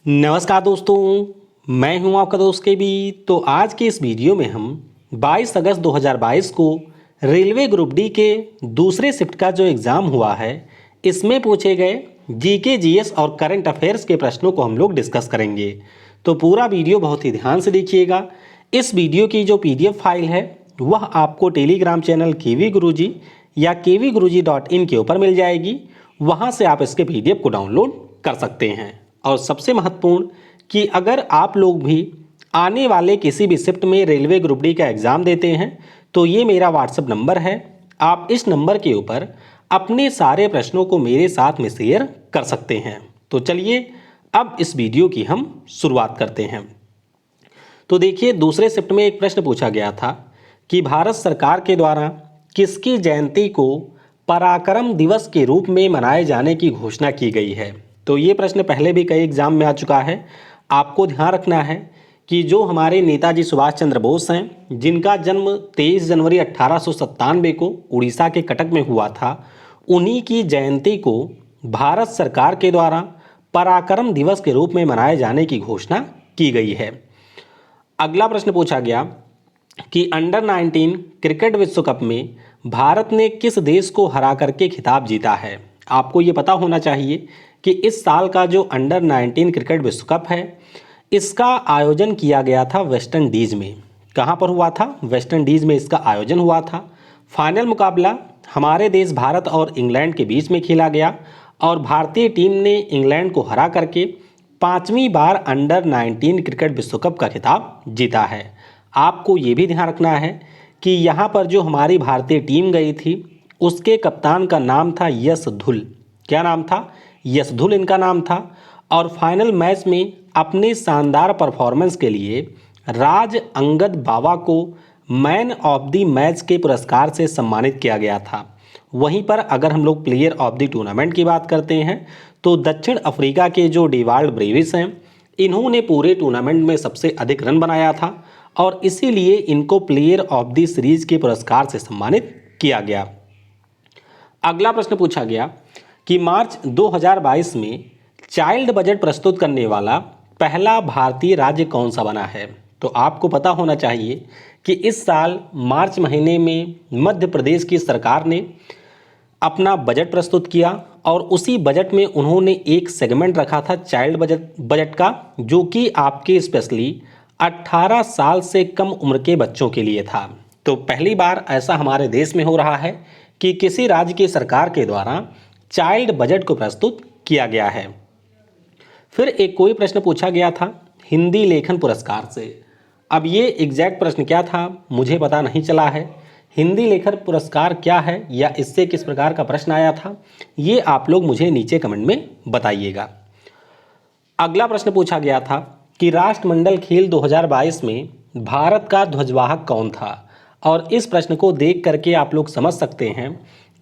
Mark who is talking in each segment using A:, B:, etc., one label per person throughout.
A: नमस्कार दोस्तों, मैं हूं आपका दोस्त के बी। तो आज के इस वीडियो में हम 22 अगस्त 2022 को रेलवे ग्रुप डी के दूसरे शिफ्ट का जो एग्ज़ाम हुआ है, इसमें पूछे गए जीके जीएस और करंट अफेयर्स के प्रश्नों को हम लोग डिस्कस करेंगे। तो पूरा वीडियो बहुत ही ध्यान से देखिएगा। इस वीडियो की जो पीडीएफ फाइल है वह आपको टेलीग्राम चैनल केवी गुरुजी या kvguruji.in के ऊपर मिल जाएगी। वहाँ से आप इसके पीडीएफ को डाउनलोड कर सकते हैं। और सबसे महत्वपूर्ण कि अगर आप लोग भी आने वाले किसी भी शिफ्ट में रेलवे ग्रुप डी का एग्ज़ाम देते हैं तो ये मेरा व्हाट्सएप नंबर है। आप इस नंबर के ऊपर अपने सारे प्रश्नों को मेरे साथ में शेयर कर सकते हैं। तो चलिए अब इस वीडियो की हम शुरुआत करते हैं। तो देखिए, दूसरे शिफ्ट में एक प्रश्न पूछा गया था कि भारत सरकार के द्वारा किसकी जयंती को पराक्रम दिवस के रूप में मनाए जाने की घोषणा की गई है। तो ये प्रश्न पहले भी कई एग्जाम में आ चुका है। आपको ध्यान रखना है कि जो हमारे नेताजी सुभाष चंद्र बोस हैं, जिनका जन्म 23 जनवरी 1897 को उड़ीसा के कटक में हुआ था, उन्हीं की जयंती को भारत सरकार के द्वारा पराक्रम दिवस के रूप में मनाए जाने की घोषणा की गई है। अगला प्रश्न पूछा गया कि अंडर 19 क्रिकेट विश्व कप में भारत ने किस देश को हरा करके खिताब जीता है। आपको ये पता होना चाहिए कि इस साल का जो अंडर 19 क्रिकेट विश्व कप है, इसका आयोजन किया गया था वेस्ट इंडीज़ में। कहाँ पर हुआ था? वेस्ट इंडीज़ में इसका आयोजन हुआ था। फाइनल मुकाबला हमारे देश भारत और इंग्लैंड के बीच में खेला गया और भारतीय टीम ने इंग्लैंड को हरा करके 5वीं बार अंडर 19 क्रिकेट विश्व कप का खिताब जीता है। आपको ये भी ध्यान रखना है कि यहाँ पर जो हमारी भारतीय टीम गई थी, उसके कप्तान का नाम था यश धुल। क्या नाम था? यश धुल इनका नाम था। और फाइनल मैच में अपने शानदार परफॉर्मेंस के लिए राज अंगद बावा को मैन ऑफ द मैच के पुरस्कार से सम्मानित किया गया था। वहीं पर अगर हम लोग प्लेयर ऑफ द टूर्नामेंट की बात करते हैं तो दक्षिण अफ्रीका के जो डेवाल्ड ब्रेविस हैं, इन्होंने पूरे टूर्नामेंट में सबसे अधिक रन बनाया था और इसीलिए इनको प्लेयर ऑफ द सीरीज के पुरस्कार से सम्मानित किया गया। अगला प्रश्न पूछा गया कि मार्च 2022 में चाइल्ड बजट प्रस्तुत करने वाला पहला भारतीय राज्य कौन सा बना है। तो आपको पता होना चाहिए कि इस साल मार्च महीने में मध्य प्रदेश की सरकार ने अपना बजट प्रस्तुत किया और उसी बजट में उन्होंने एक सेगमेंट रखा था चाइल्ड बजट का, जो कि आपके स्पेशली 18 साल से कम उम्र के बच्चों के लिए था। तो पहली बार ऐसा हमारे देश में हो रहा है कि किसी राज्य की सरकार के द्वारा चाइल्ड बजट को प्रस्तुत किया गया है। फिर एक कोई प्रश्न पूछा गया था हिंदी लेखन पुरस्कार से। अब ये एग्जैक्ट प्रश्न क्या था मुझे पता नहीं चला है। हिंदी लेखन पुरस्कार क्या है या इससे किस प्रकार का प्रश्न आया था, ये आप लोग मुझे नीचे कमेंट में बताइएगा। अगला प्रश्न पूछा गया था कि राष्ट्रमंडल खेल 2022 में भारत का ध्वजवाहक कौन था। और इस प्रश्न को देख करके आप लोग समझ सकते हैं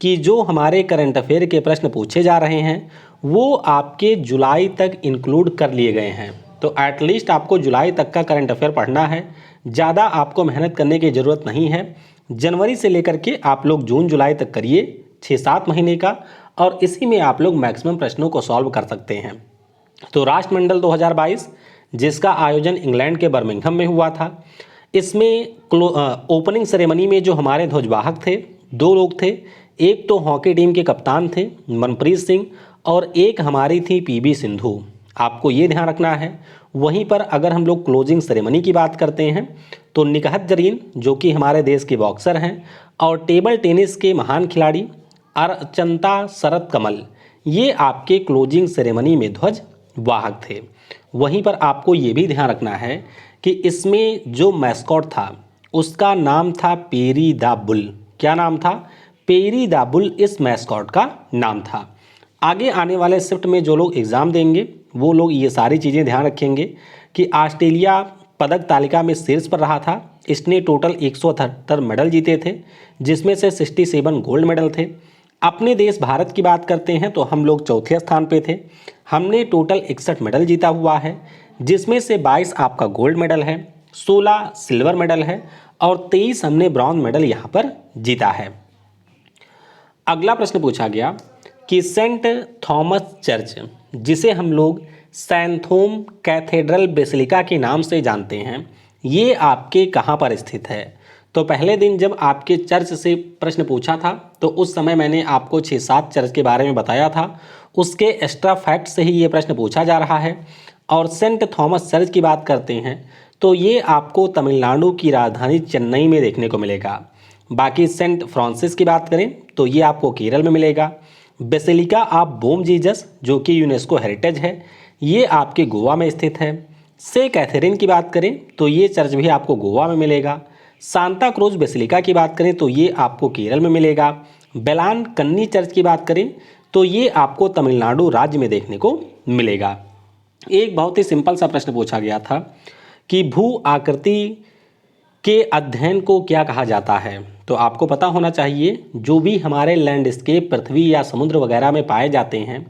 A: कि जो हमारे करंट अफेयर के प्रश्न पूछे जा रहे हैं वो आपके जुलाई तक इंक्लूड कर लिए गए हैं। तो एटलीस्ट आपको जुलाई तक का करंट अफेयर पढ़ना है। ज़्यादा आपको मेहनत करने की ज़रूरत नहीं है। जनवरी से लेकर के आप लोग जून जुलाई तक करिए, 6-7 महीने का, और इसी में आप लोग मैक्सिमम प्रश्नों को सॉल्व कर सकते हैं। तो राष्ट्रमंडल 2022 जिसका आयोजन इंग्लैंड के बर्मिंघम में हुआ था, इसमें ओपनिंग सेरेमनी में जो हमारे ध्वजवाहक थे 2 लोग थे। एक तो हॉकी टीम के कप्तान थे मनप्रीत सिंह और एक हमारी थी पीबी सिंधु। आपको ये ध्यान रखना है। वहीं पर अगर हम लोग क्लोजिंग सेरेमनी की बात करते हैं तो निकहत जरीन जो कि हमारे देश के बॉक्सर हैं और टेबल टेनिस के महान खिलाड़ी अर्चंता शरद कमल, ये आपके क्लोजिंग सेरेमनी में ध्वज वाहक थे। वहीं पर आपको ये भी ध्यान रखना है कि इसमें जो मैस्कॉट था उसका नाम था पेरी द बुल। क्या नाम था? पेरी द बुल इस मैस्कॉट का नाम था। आगे आने वाले शिफ्ट में जो लोग एग्ज़ाम देंगे वो लोग ये सारी चीज़ें ध्यान रखेंगे कि ऑस्ट्रेलिया पदक तालिका में शीर्ष पर रहा था। इसने टोटल 178 मेडल जीते थे, जिसमें से 67 गोल्ड मेडल थे। अपने देश भारत की बात करते हैं तो हम लोग चौथे स्थान पे थे। हमने टोटल 61 मेडल जीता हुआ है, जिसमें से 22 आपका गोल्ड मेडल है, 16 सिल्वर मेडल है और 23 हमने ब्रॉन्ज मेडल यहाँ पर जीता है। अगला प्रश्न पूछा गया कि सेंट थॉमस चर्च, जिसे हम लोग सैंथोम कैथेड्रल बेसिलिका के नाम से जानते हैं, ये आपके कहाँ पर स्थित है? तो पहले दिन जब आपके चर्च से प्रश्न पूछा था तो उस समय मैंने आपको 6-7 चर्च के बारे में बताया था, उसके एक्स्ट्रा फैक्ट से ही ये प्रश्न पूछा जा रहा है। और सेंट थॉमस चर्च की बात करते हैं तो ये आपको तमिलनाडु की राजधानी चेन्नई में देखने को मिलेगा। बाकी सेंट फ्रांसिस की बात करें तो ये आपको केरल में मिलेगा। बेसिलिका ऑफ बोम जीसस जो कि यूनेस्को हेरिटेज है, ये आपके गोवा में स्थित है। से कैथरीन की बात करें तो ये चर्च भी आपको गोवा में मिलेगा। सांता क्रूज बेसिलिका की बात करें तो ये आपको केरल में मिलेगा। बेलान कन्नी चर्च की बात करें तो ये आपको तमिलनाडु राज्य में देखने को मिलेगा। एक बहुत ही सिंपल सा प्रश्न पूछा गया था कि भू आकृति के अध्ययन को क्या कहा जाता है? तो आपको पता होना चाहिए जो भी हमारे लैंडस्केप पृथ्वी या समुद्र वगैरह में पाए जाते हैं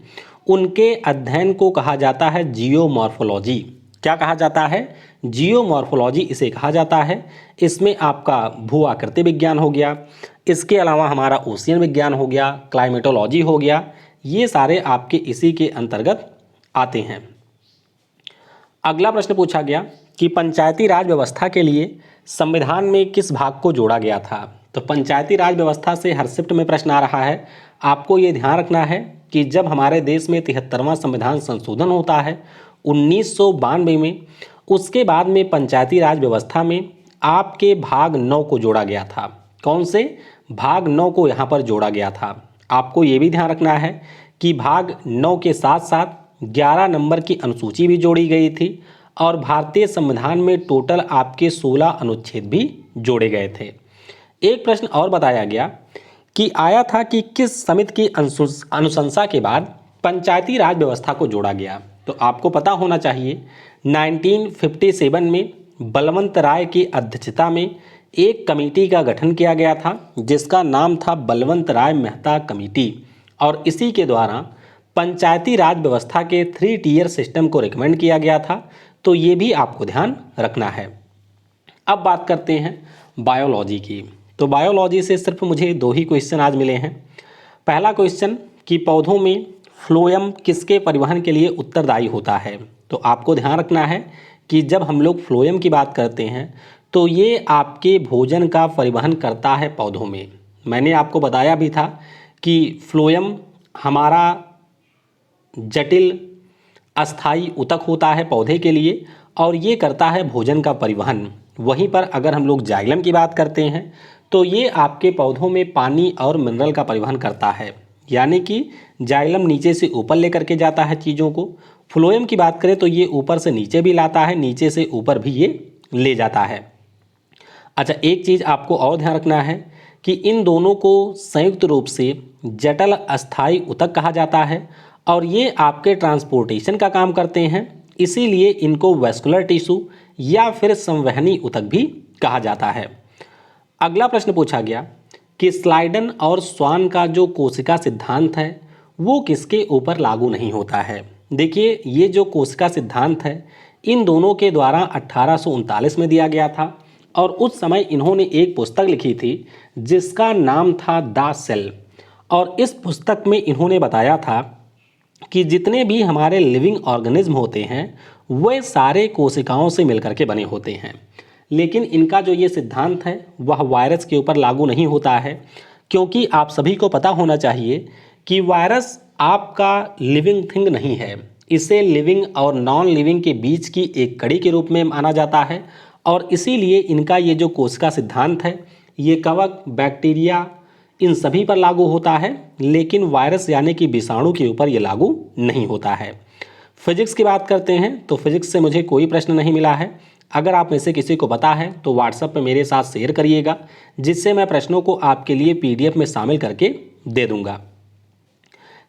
A: उनके अध्ययन को कहा जाता है जियोमॉर्फोलॉजी। क्या कहा जाता है? जियोमॉर्फोलॉजी इसे कहा जाता है। इसमें आपका भू आकृति विज्ञान हो गया, इसके अलावा हमारा ओशियन विज्ञान हो गया, क्लाइमेटोलॉजी हो गया, ये सारे आपके इसी के अंतर्गत आते हैं। अगला प्रश्न पूछा गया कि पंचायती राज व्यवस्था के लिए संविधान में किस भाग को जोड़ा गया था? तो पंचायती राज व्यवस्था से हर शिफ्ट में प्रश्न आ रहा है। आपको ये ध्यान रखना है कि जब हमारे देश में 73वां संविधान संशोधन होता है 1992 में, उसके बाद में पंचायती राज व्यवस्था में आपके भाग 9 को जोड़ा गया था। कौन से? भाग 9 को यहाँ पर जोड़ा गया था। आपको ये भी ध्यान रखना है कि भाग 9 के साथ साथ 11 नंबर की अनुसूची भी जोड़ी गई थी और भारतीय संविधान में टोटल आपके 16 अनुच्छेद भी जोड़े गए थे। एक प्रश्न और बताया गया कि आया था कि किस समिति की अनुशंसा के बाद पंचायती राज व्यवस्था को जोड़ा गया? तो आपको पता होना चाहिए 1957 में बलवंत राय की अध्यक्षता में एक कमेटी का गठन किया गया था जिसका नाम था बलवंत राय मेहता कमेटी, और इसी के द्वारा पंचायती राज व्यवस्था के 3 टियर सिस्टम को रिकमेंड किया गया था। तो ये भी आपको ध्यान रखना है। अब बात करते हैं बायोलॉजी की। तो बायोलॉजी से सिर्फ मुझे 2 ही क्वेश्चन आज मिले हैं। पहला क्वेश्चन कि पौधों में फ्लोएम किसके परिवहन के लिए उत्तरदायी होता है? तो आपको ध्यान रखना है कि जब हम लोग फ्लोएम की बात करते हैं तो ये आपके भोजन का परिवहन करता है पौधों में। मैंने आपको बताया भी था कि फ्लोएम हमारा जटिल अस्थाई ऊतक होता है पौधे के लिए और ये करता है भोजन का परिवहन। वहीं पर अगर हम लोग जाइलम की बात करते हैं तो ये आपके पौधों में पानी और मिनरल का परिवहन करता है, यानी कि जाइलम नीचे से ऊपर लेकर के जाता है चीज़ों को। फ्लोएम की बात करें तो ये ऊपर से नीचे भी लाता है, नीचे से ऊपर भी ये ले जाता है। अच्छा, एक चीज़ आपको और ध्यान रखना है कि इन दोनों को संयुक्त रूप से जटिल अस्थाई ऊतक कहा जाता है और ये आपके ट्रांसपोर्टेशन का काम करते हैं, इसीलिए इनको वैस्कुलर टिश्यू या फिर संवहनी ऊतक भी कहा जाता है। अगला प्रश्न पूछा गया कि स्लाइडन और स्वान का जो कोशिका सिद्धांत है वो किसके ऊपर लागू नहीं होता है? देखिए, ये जो कोशिका सिद्धांत है इन दोनों के द्वारा 1839 में दिया गया था और उस समय इन्होंने एक पुस्तक लिखी थी जिसका नाम था द सेल। और इस पुस्तक में इन्होंने बताया था कि जितने भी हमारे लिविंग ऑर्गेनिज्म होते हैं वे सारे कोशिकाओं से मिलकर के बने होते हैं, लेकिन इनका जो ये सिद्धांत है वह वायरस के ऊपर लागू नहीं होता है, क्योंकि आप सभी को पता होना चाहिए कि वायरस आपका लिविंग थिंग नहीं है। इसे लिविंग और नॉन लिविंग के बीच की एक कड़ी के रूप में माना जाता है और इसीलिए इनका ये जो कोशिका सिद्धांत है ये कवक, बैक्टीरिया, इन सभी पर लागू होता है, लेकिन वायरस यानी कि विषाणु के ऊपर ये लागू नहीं होता है। फिजिक्स की बात करते हैं तो फिजिक्स से मुझे कोई प्रश्न नहीं मिला है। अगर आप में से किसी को पता है तो व्हाट्सएप पे मेरे साथ शेयर करिएगा, जिससे मैं प्रश्नों को आपके लिए पीडीएफ में शामिल करके दे दूंगा।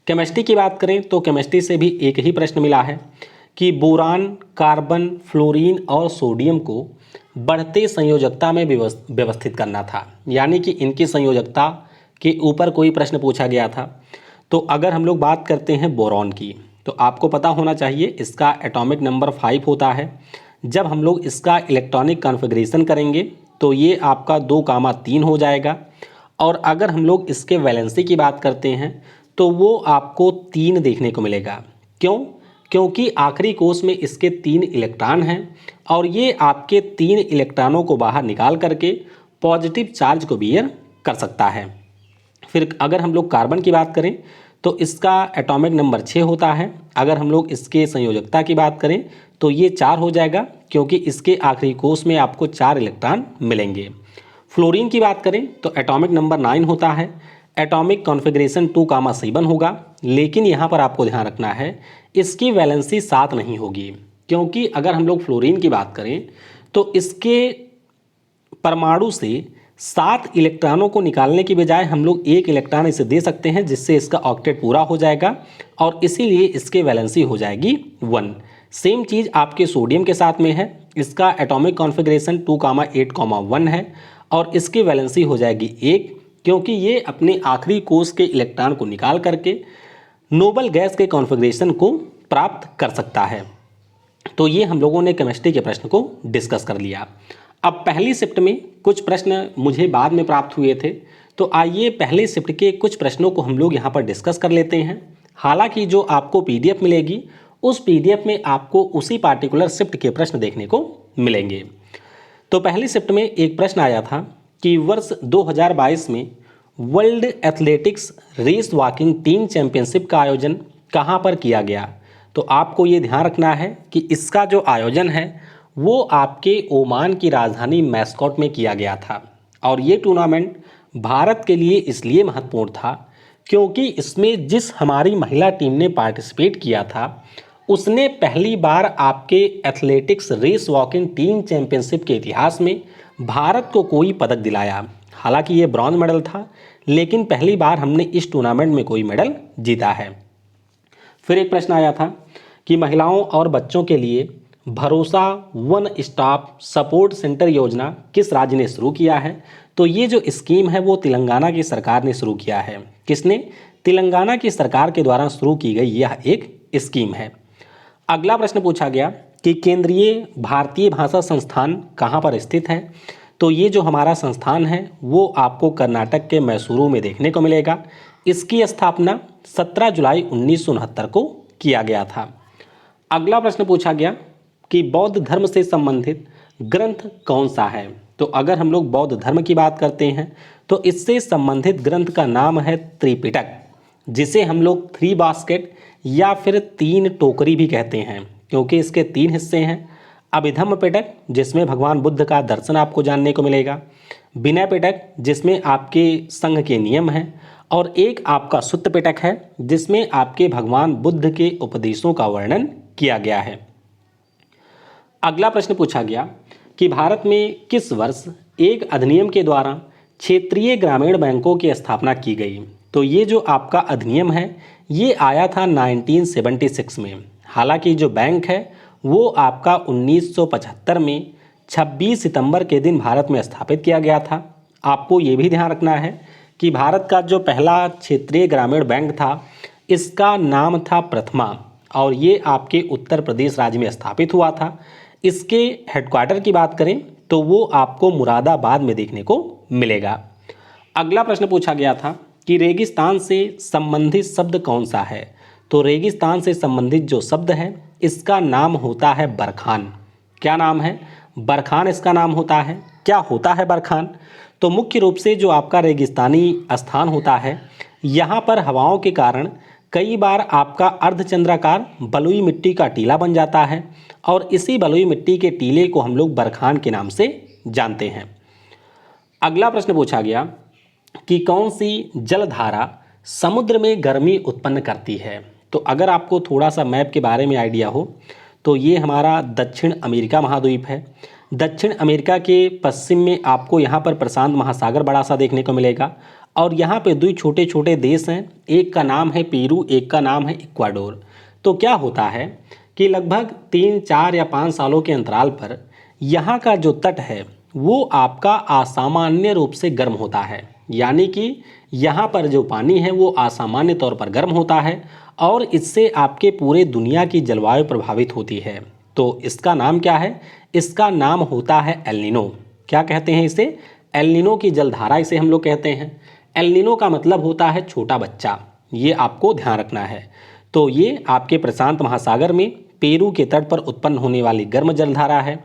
A: केमिस्ट्री की बात करें तो केमिस्ट्री से भी एक ही प्रश्न मिला है कि बोरान, कार्बन, फ्लोरीन और सोडियम को बढ़ते संयोजकता में व्यवस्थित करना था, यानी कि इनकी संयोजकता के ऊपर कोई प्रश्न पूछा गया था। तो अगर हम लोग बात करते हैं बोरॉन की तो आपको पता होना चाहिए इसका एटॉमिक नंबर 5 होता है। जब हम लोग इसका इलेक्ट्रॉनिक कॉन्फ़िगरेशन करेंगे तो ये आपका 2,3 हो जाएगा। और अगर हम लोग इसके वैलेंसी की बात करते हैं तो वो आपको 3 देखने को मिलेगा। क्यों? क्योंकि आखिरी कोष में इसके 3 इलेक्ट्रॉन हैं और ये आपके 3 इलेक्ट्रॉनों को बाहर निकाल करके पॉजिटिव चार्ज को बियर कर सकता है। फिर अगर हम लोग कार्बन की बात करें तो इसका एटॉमिक नंबर 6 होता है। अगर हम लोग इसके संयोजकता की बात करें तो ये 4 हो जाएगा, क्योंकि इसके आखिरी कोष में आपको 4 इलेक्ट्रॉन मिलेंगे। फ्लोरीन की बात करें तो एटॉमिक नंबर 9 होता है। एटॉमिक कॉन्फ़िगरेशन 2,7 होगा, लेकिन यहाँ पर आपको ध्यान रखना है इसकी वैलेंसी 7 नहीं होगी, क्योंकि अगर हम लोग फ्लोरीन की बात करें तो इसके परमाणु से 7 इलेक्ट्रॉनों को निकालने की बजाय हम लोग 1 इलेक्ट्रॉन इसे दे सकते हैं, जिससे इसका ऑक्टेट पूरा हो जाएगा और इसीलिए इसके वैलेंसी हो जाएगी 1। सेम चीज़ आपके सोडियम के साथ में है। इसका एटॉमिक कॉन्फ़िगरेशन 2,8,1 है और इसकी वैलेंसी हो जाएगी 1, क्योंकि ये अपने आखिरी कोष के इलेक्ट्रॉन को निकाल करके नोबल गैस के कॉन्फ़िगरेशन को प्राप्त कर सकता है। तो ये हम लोगों ने केमिस्ट्री के प्रश्न को डिस्कस कर लिया। अब पहली शिफ्ट में कुछ प्रश्न मुझे बाद में प्राप्त हुए थे, तो आइए पहले शिफ्ट के कुछ प्रश्नों को हम लोग यहाँ पर डिस्कस कर लेते हैं। हालांकि जो आपको पीडीएफ मिलेगी उस पीडीएफ में आपको उसी पार्टिकुलर शिफ्ट के प्रश्न देखने को मिलेंगे। तो पहली शिफ्ट में एक प्रश्न आया था कि वर्ष 2022 में world athletics race walking team championship का आयोजन कहाँ पर किया गया। तो आपको ये ध्यान रखना है कि इसका जो आयोजन है वो आपके ओमान की राजधानी मैस्कॉट में किया गया था और ये टूर्नामेंट भारत के लिए इसलिए महत्वपूर्ण था क्योंकि इसमें जिस हमारी महिला टीम ने पार्टिसिपेट किया था उसने पहली बार आपके athletics race walking team championship के इतिहास में भारत को कोई पदक दिलाया। हालांकि ये ब्रॉन्ज मेडल था, लेकिन पहली बार हमने इस टूर्नामेंट में कोई मेडल जीता है। फिर एक प्रश्न आया था कि महिलाओं और बच्चों के लिए भरोसा वन स्टॉप सपोर्ट सेंटर योजना किस राज्य ने शुरू किया है। तो ये जो स्कीम है वो तेलंगाना की सरकार ने शुरू किया है। किसने? तेलंगाना की सरकार के द्वारा शुरू की गई यह एक स्कीम है। अगला प्रश्न पूछा गया कि केंद्रीय भारतीय भाषा संस्थान कहाँ पर स्थित है। तो ये जो हमारा संस्थान है वो आपको कर्नाटक के मैसूरू में देखने को मिलेगा। इसकी स्थापना 17 जुलाई 1969 को किया गया था। अगला प्रश्न पूछा गया कि बौद्ध धर्म से संबंधित ग्रंथ कौन सा है। तो अगर हम लोग बौद्ध धर्म की बात करते हैं तो इससे संबंधित ग्रंथ का नाम है त्रिपिटक, जिसे हम लोग 3 बास्केट या फिर 3 टोकरी भी कहते हैं, क्योंकि इसके 3 हिस्से हैं। अभिधम्म पिटक, जिसमें भगवान बुद्ध का दर्शन आपको जानने को मिलेगा। विनय पिटक, जिसमें आपके संघ के नियम हैं। और एक आपका सुत्त पिटक है, जिसमें आपके भगवान बुद्ध के उपदेशों का वर्णन किया गया है। अगला प्रश्न पूछा गया कि भारत में किस वर्ष एक अधिनियम के द्वारा क्षेत्रीय ग्रामीण बैंकों की स्थापना की गई। तो ये जो आपका अधिनियम है ये आया था 1976 में। हालांकि जो बैंक है वो आपका 1975 में 26 सितंबर के दिन भारत में स्थापित किया गया था। आपको ये भी ध्यान रखना है कि भारत का जो पहला क्षेत्रीय ग्रामीण बैंक था इसका नाम था प्रथमा और ये आपके उत्तर प्रदेश राज्य में स्थापित हुआ था। इसके हेडक्वार्टर की बात करें तो वो आपको मुरादाबाद में देखने को मिलेगा। अगला प्रश्न पूछा गया था कि रेगिस्तान से संबंधित शब्द कौन सा है। तो रेगिस्तान से संबंधित जो शब्द है इसका नाम होता है बरखान। क्या नाम है? बरखान इसका नाम होता है। क्या होता है बरखान? तो मुख्य रूप से जो आपका रेगिस्तानी स्थान होता है यहाँ पर हवाओं के कारण कई बार आपका अर्धचंद्राकार बलुई मिट्टी का टीला बन जाता है और इसी बलुई मिट्टी के टीले को हम लोग बरखान के नाम से जानते हैं। अगला प्रश्न पूछा गया कि कौन सी जलधारा समुद्र में गर्मी उत्पन्न करती है। तो अगर आपको थोड़ा सा मैप के बारे में आइडिया हो तो ये हमारा दक्षिण अमेरिका महाद्वीप है। दक्षिण अमेरिका के पश्चिम में आपको यहाँ पर प्रशांत महासागर बड़ा सा देखने को मिलेगा और यहाँ पे 2 छोटे छोटे देश हैं, एक का नाम है पेरू, एक का नाम है इक्वाडोर। तो क्या होता है कि लगभग 3, 4 या 5 सालों के अंतराल पर यहाँ का जो तट है वो आपका असामान्य रूप से गर्म होता है, यानी कि यहाँ पर जो पानी है वो असामान्य तौर पर गर्म होता है और इससे आपके पूरे दुनिया की जलवायु प्रभावित होती है। तो इसका नाम क्या है? इसका नाम होता है एल नीनो। क्या कहते हैं इसे? एल नीनो की जलधारा इसे हम लोग कहते हैं। एल नीनो का मतलब होता है छोटा बच्चा, ये आपको ध्यान रखना है। तो ये आपके प्रशांत महासागर में पेरू के तट पर उत्पन्न होने वाली गर्म जलधारा है।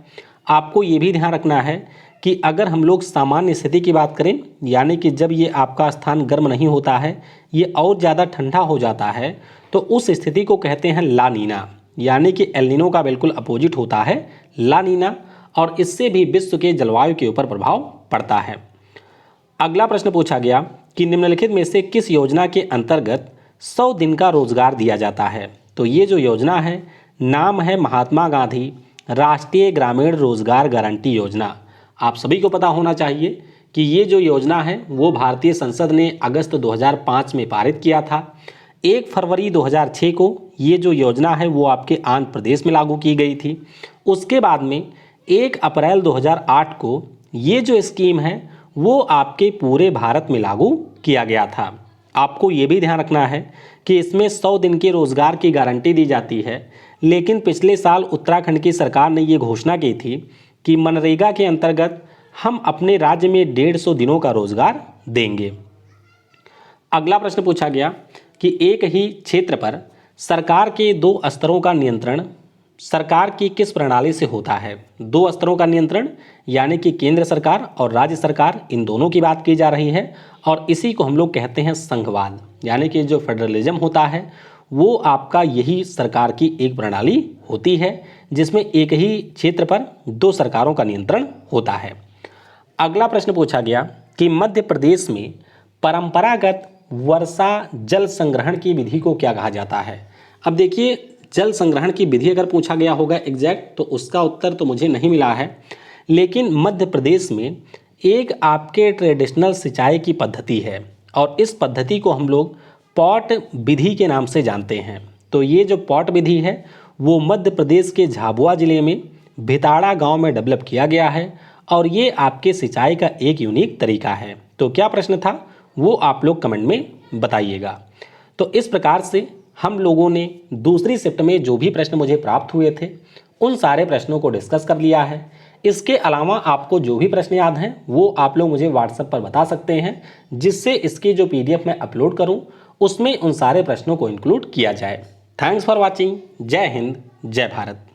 A: आपको ये भी ध्यान रखना है कि अगर हम लोग सामान्य स्थिति की बात करें, यानी कि जब ये आपका स्थान गर्म नहीं होता है, ये और ज़्यादा ठंडा हो जाता है, तो उस स्थिति को कहते हैं ला नीना, यानी कि एल नीनो का बिल्कुल अपोजिट होता है ला नीना, और इससे भी विश्व के जलवायु के ऊपर प्रभाव पड़ता है। अगला प्रश्न पूछा गया कि निम्नलिखित में से किस योजना के अंतर्गत 100 दिन का रोजगार दिया जाता है। तो ये जो योजना है, नाम है महात्मा गांधी राष्ट्रीय ग्रामीण रोजगार गारंटी योजना। आप सभी को पता होना चाहिए कि ये जो योजना है वो भारतीय संसद ने अगस्त 2005 में पारित किया था। 1 फरवरी 2006 को ये जो योजना है वो आपके आंध्र प्रदेश में लागू की गई थी। उसके बाद में 1 अप्रैल 2008 को ये जो स्कीम है वो आपके पूरे भारत में लागू किया गया था। आपको ये भी ध्यान रखना है कि इसमें 100 दिन के रोज़गार की गारंटी दी जाती है, लेकिन पिछले साल उत्तराखंड की सरकार ने ये घोषणा की थी कि मनरेगा के अंतर्गत हम अपने राज्य में 150 दिनों का रोज़गार देंगे। अगला प्रश्न पूछा गया कि एक ही क्षेत्र पर सरकार के 2 स्तरों का नियंत्रण सरकार की किस प्रणाली से होता है। 2 स्तरों का नियंत्रण यानी कि केंद्र सरकार और राज्य सरकार, इन दोनों की बात की जा रही है, और इसी को हम लोग कहते हैं संघवाद, यानी कि जो फेडरलिज्म होता है वो आपका यही सरकार की एक प्रणाली होती है जिसमें एक ही क्षेत्र पर 2 सरकारों का नियंत्रण होता है। अगला प्रश्न पूछा गया कि मध्य प्रदेश में परंपरागत वर्षा जल संग्रहण की विधि को क्या कहा जाता है। अब देखिए, जल संग्रहण की विधि अगर पूछा गया होगा एग्जैक्ट, तो उसका उत्तर तो मुझे नहीं मिला है, लेकिन मध्य प्रदेश में एक आपके ट्रेडिशनल सिंचाई की पद्धति है और इस पद्धति को हम लोग पॉट विधि के नाम से जानते हैं। तो ये जो पॉट विधि है वो मध्य प्रदेश के झाबुआ ज़िले में भिताड़ा गांव में डेवलप किया गया है और ये आपके सिंचाई का एक यूनिक तरीका है। तो क्या प्रश्न था वो आप लोग कमेंट में बताइएगा। तो इस प्रकार से हम लोगों ने दूसरी शिफ्ट में जो भी प्रश्न मुझे प्राप्त हुए थे उन सारे प्रश्नों को डिस्कस कर लिया है। इसके अलावा आपको जो भी प्रश्न याद हैं वो आप लोग मुझे व्हाट्सएप पर बता सकते हैं, जिससे इसकी जो PDF मैं अपलोड करूं उसमें उन सारे प्रश्नों को इंक्लूड किया जाए। Thanks for watching. जय हिंद, जय भारत।